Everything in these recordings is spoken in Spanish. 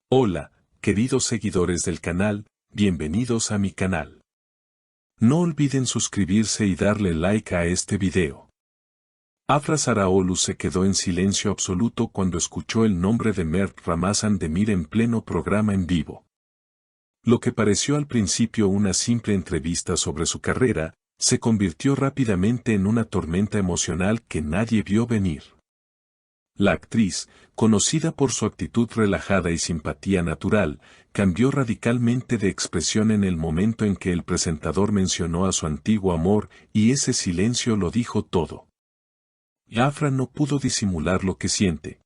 Hola, queridos seguidores del canal, bienvenidos a mi canal. No olviden suscribirse y darle like a este video. Afra Saraoglu se quedó en silencio absoluto cuando escuchó el nombre de Mert Ramazan Demir en pleno programa en vivo. Lo que pareció al principio una simple entrevista sobre su carrera, se convirtió rápidamente en una tormenta emocional que nadie vio venir. La actriz, conocida por su actitud relajada y simpatía natural, cambió radicalmente de expresión en el momento en que el presentador mencionó a su antiguo amor, y ese silencio lo dijo todo. Afra no pudo disimular lo que siente.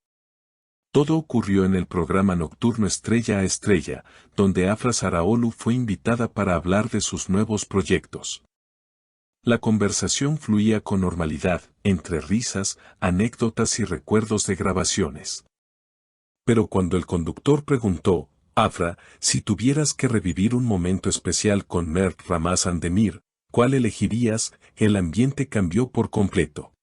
Todo ocurrió en el programa nocturno Estrella a Estrella, donde Afra Saraoglu fue invitada para hablar de sus nuevos proyectos. La conversación fluía con normalidad, entre risas, anécdotas y recuerdos de grabaciones. Pero cuando el conductor preguntó, Afra, si tuvieras que revivir un momento especial con Mert Ramazan Demir, ¿cuál elegirías? El ambiente cambió por completo.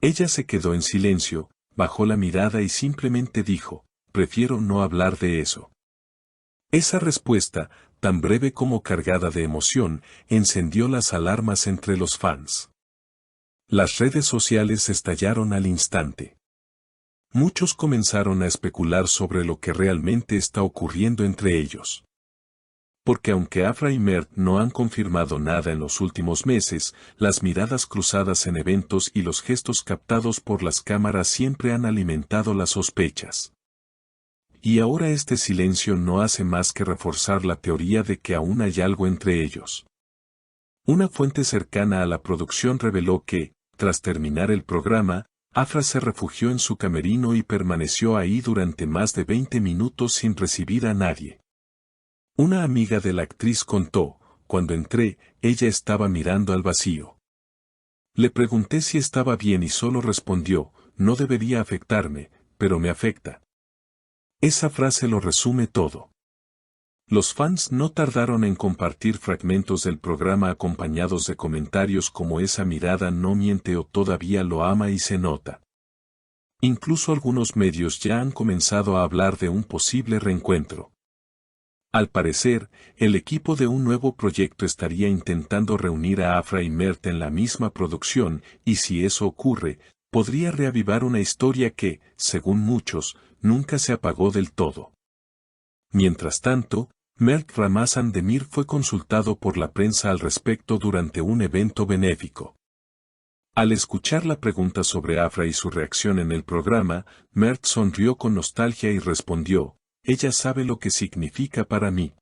Ella se quedó en silencio, bajó la mirada y simplemente dijo, prefiero no hablar de eso. Esa respuesta, tan breve como cargada de emoción, encendió las alarmas entre los fans. Las redes sociales estallaron al instante. Muchos comenzaron a especular sobre lo que realmente está ocurriendo entre ellos. Porque aunque Afra y Mert no han confirmado nada en los últimos meses, las miradas cruzadas en eventos y los gestos captados por las cámaras siempre han alimentado las sospechas. Y ahora este silencio no hace más que reforzar la teoría de que aún hay algo entre ellos. Una fuente cercana a la producción reveló que, tras terminar el programa, Afra se refugió en su camerino y permaneció ahí durante más de 20 minutos sin recibir a nadie. Una amiga de la actriz contó, cuando entré, ella estaba mirando al vacío. Le pregunté si estaba bien y solo respondió, no debería afectarme, pero me afecta. Esa frase lo resume todo. Los fans no tardaron en compartir fragmentos del programa acompañados de comentarios como esa mirada no miente o todavía lo ama y se nota. Incluso algunos medios ya han comenzado a hablar de un posible reencuentro. Al parecer, el equipo de un nuevo proyecto estaría intentando reunir a Afra y Mert en la misma producción, y si eso ocurre, podría reavivar una historia que, según muchos, nunca se apagó del todo. Mientras tanto, Mert Ramazan Demir fue consultado por la prensa al respecto durante un evento benéfico. Al escuchar la pregunta sobre Afra y su reacción en el programa, Mert sonrió con nostalgia y respondió, ella sabe lo que significa para mí.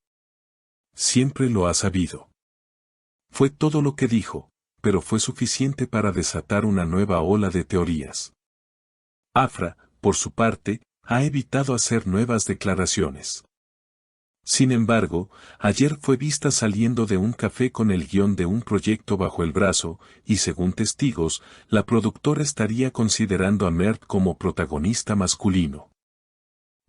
Siempre lo ha sabido. Fue todo lo que dijo, pero fue suficiente para desatar una nueva ola de teorías. Afra, por su parte, ha evitado hacer nuevas declaraciones. Sin embargo, ayer fue vista saliendo de un café con el guión de un proyecto bajo el brazo, y según testigos, la productora estaría considerando a Mert como protagonista masculino.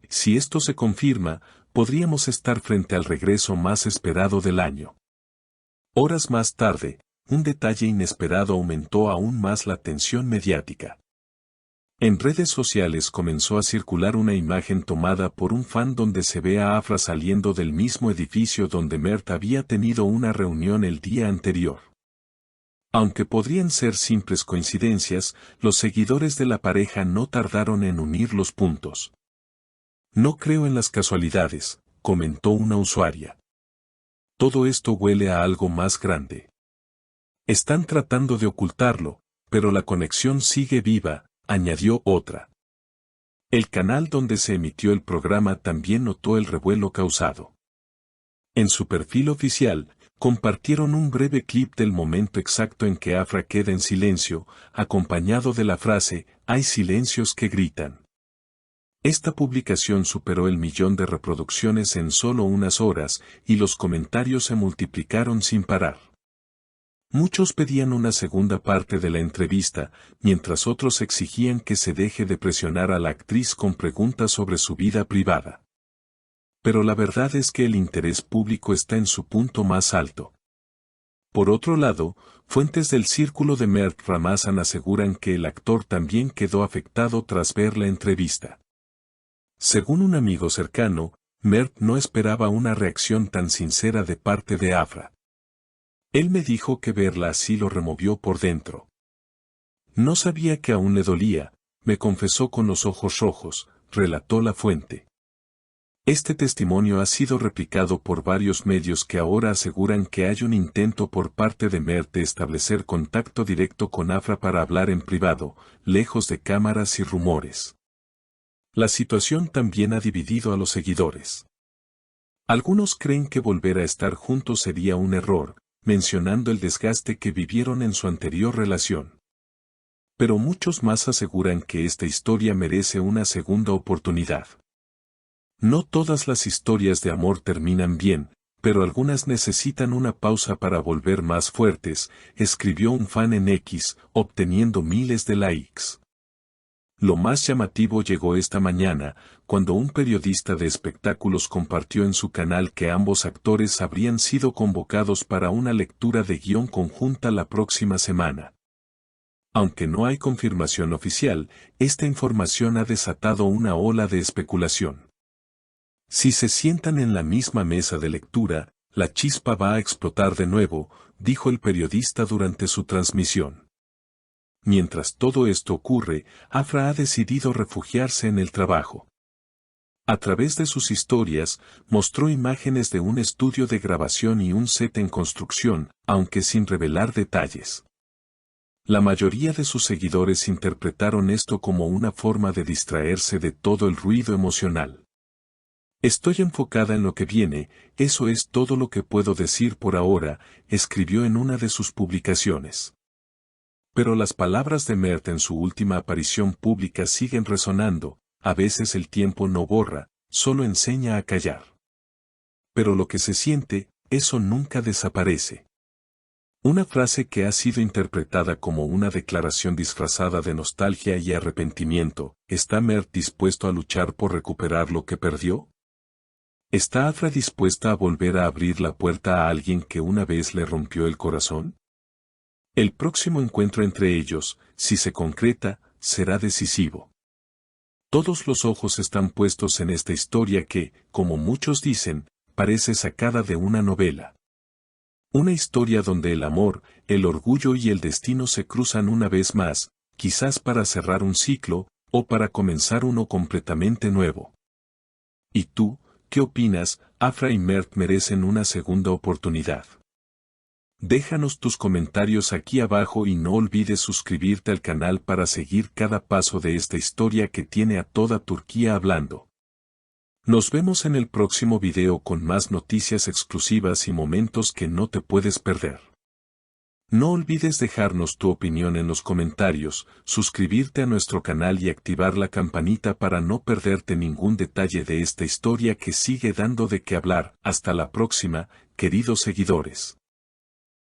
Si esto se confirma, podríamos estar frente al regreso más esperado del año. Horas más tarde, un detalle inesperado aumentó aún más la tensión mediática. En redes sociales comenzó a circular una imagen tomada por un fan donde se ve a Afra saliendo del mismo edificio donde Mert había tenido una reunión el día anterior. Aunque podrían ser simples coincidencias, los seguidores de la pareja no tardaron en unir los puntos. No creo en las casualidades, comentó una usuaria. Todo esto huele a algo más grande. Están tratando de ocultarlo, pero la conexión sigue viva, añadió otra. El canal donde se emitió el programa también notó el revuelo causado. En su perfil oficial, compartieron un breve clip del momento exacto en que Afra queda en silencio, acompañado de la frase, hay silencios que gritan. Esta publicación superó el 1.000.000 de reproducciones en solo unas horas, y los comentarios se multiplicaron sin parar. Muchos pedían una segunda parte de la entrevista, mientras otros exigían que se deje de presionar a la actriz con preguntas sobre su vida privada. Pero la verdad es que el interés público está en su punto más alto. Por otro lado, fuentes del círculo de Mert Ramazan aseguran que el actor también quedó afectado tras ver la entrevista. Según un amigo cercano, Mert no esperaba una reacción tan sincera de parte de Afra. Él me dijo que verla así lo removió por dentro. No sabía que aún le dolía, me confesó con los ojos rojos, relató la fuente. Este testimonio ha sido replicado por varios medios que ahora aseguran que hay un intento por parte de Mert de establecer contacto directo con Afra para hablar en privado, lejos de cámaras y rumores. La situación también ha dividido a los seguidores. Algunos creen que volver a estar juntos sería un error, mencionando el desgaste que vivieron en su anterior relación. Pero muchos más aseguran que esta historia merece una segunda oportunidad. No todas las historias de amor terminan bien, pero algunas necesitan una pausa para volver más fuertes, escribió un fan en X, obteniendo miles de likes. Lo más llamativo llegó esta mañana, cuando un periodista de espectáculos compartió en su canal que ambos actores habrían sido convocados para una lectura de guión conjunta la próxima semana. Aunque no hay confirmación oficial, esta información ha desatado una ola de especulación. Si se sientan en la misma mesa de lectura, la chispa va a explotar de nuevo, dijo el periodista durante su transmisión. Mientras todo esto ocurre, Afra ha decidido refugiarse en el trabajo. A través de sus historias, mostró imágenes de un estudio de grabación y un set en construcción, aunque sin revelar detalles. La mayoría de sus seguidores interpretaron esto como una forma de distraerse de todo el ruido emocional. Estoy enfocada en lo que viene, eso es todo lo que puedo decir por ahora, escribió en una de sus publicaciones. Pero las palabras de Mert en su última aparición pública siguen resonando, a veces el tiempo no borra, solo enseña a callar. Pero lo que se siente, eso nunca desaparece. Una frase que ha sido interpretada como una declaración disfrazada de nostalgia y arrepentimiento, ¿está Mert dispuesto a luchar por recuperar lo que perdió? ¿Está Afra dispuesta a volver a abrir la puerta a alguien que una vez le rompió el corazón? El próximo encuentro entre ellos, si se concreta, será decisivo. Todos los ojos están puestos en esta historia que, como muchos dicen, parece sacada de una novela. Una historia donde el amor, el orgullo y el destino se cruzan una vez más, quizás para cerrar un ciclo, o para comenzar uno completamente nuevo. ¿Y tú, qué opinas? ¿Afra y Mert merecen una segunda oportunidad? Déjanos tus comentarios aquí abajo y no olvides suscribirte al canal para seguir cada paso de esta historia que tiene a toda Turquía hablando. Nos vemos en el próximo video con más noticias exclusivas y momentos que no te puedes perder. No olvides dejarnos tu opinión en los comentarios, suscribirte a nuestro canal y activar la campanita para no perderte ningún detalle de esta historia que sigue dando de qué hablar. Hasta la próxima, queridos seguidores.